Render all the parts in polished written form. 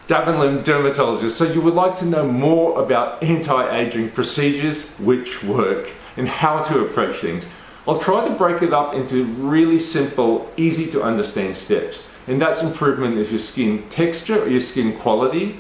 Davin Lim, Dermatologist. So you would like to know more about anti-aging procedures which work and how to approach things. I'll try to break it up into really simple, easy to understand steps. And that's improvement of your skin texture or your skin quality,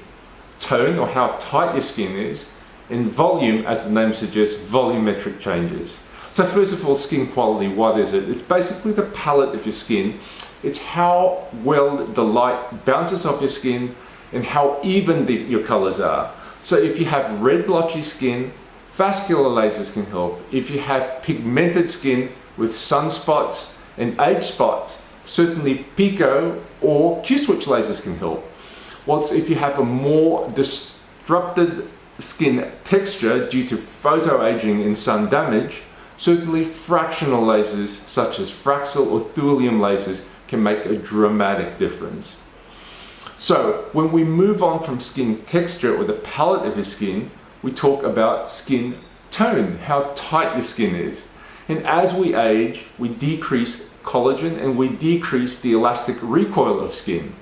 tone or how tight your skin is, and volume, as the name suggests, volumetric changes. So first of all, skin quality, what is it? It's basically the palette of your skin. It's how well the light bounces off your skin and how even your colors are. So if you have red blotchy skin, vascular lasers can help. If you have pigmented skin with sunspots and age spots, certainly Pico or Q-switch lasers can help. Whilst if you have a more disrupted skin texture due to photoaging and sun damage, certainly fractional lasers such as Fractional or thulium lasers can make a dramatic difference. So when we move on from skin texture or the palette of your skin, we talk about skin tone, how tight your skin is. And as we age, we decrease collagen and we decrease the elastic recoil of skin.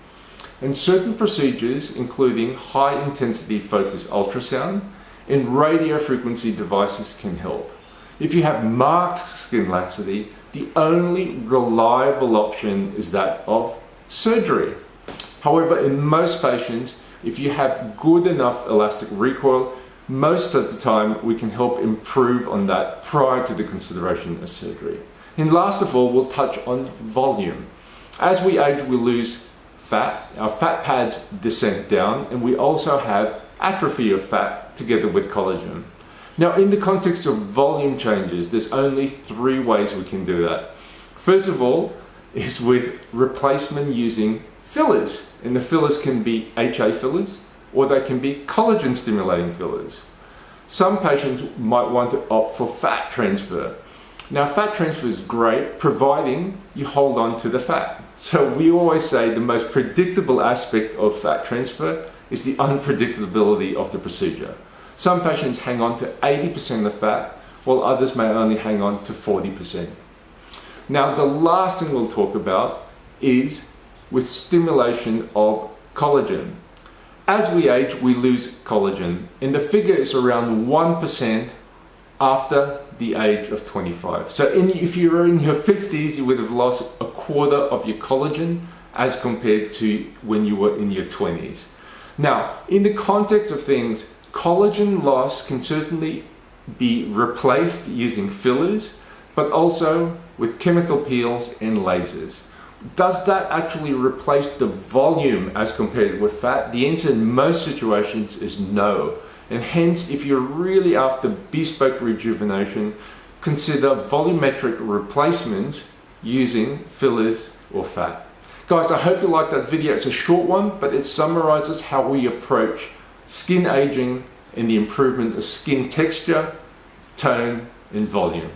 And certain procedures, including high intensity focused ultrasound and radio frequency devices, can help. If you have marked skin laxity, the only reliable option is that of surgery. However, in most patients, if you have good enough elastic recoil, most of the time we can help improve on that prior to the consideration of surgery. And last of all, we'll touch on volume. As we age, we lose fat, our fat pads descend down, and we also have atrophy of fat together with collagen. Now, in the context of volume changes, there's only 3 ways we can do that. First of all is with replacement using fillers, and the fillers can be HA fillers or they can be collagen stimulating fillers. Some patients might want to opt for fat transfer. Now, fat transfer is great providing you hold on to the fat. So we always say the most predictable aspect of fat transfer is the unpredictability of the procedure. Some patients hang on to 80% of fat, while others may only hang on to 40%. Now, the last thing we'll talk about is with stimulation of collagen. As we age, we lose collagen, and the figure is around 1% after the age of 25. So if you were in your 50s, you would have lost a quarter of your collagen as compared to when you were in your 20s. Now, in the context of things, collagen loss can certainly be replaced using fillers, but also with chemical peels and lasers. Does that actually replace the volume as compared with fat? The answer in most situations is no. And hence, if you're really after bespoke rejuvenation, consider volumetric replacements using fillers or fat. Guys, I hope you liked that video. It's a short one, but it summarizes how we approach skin aging and the improvement of skin texture, tone, and volume.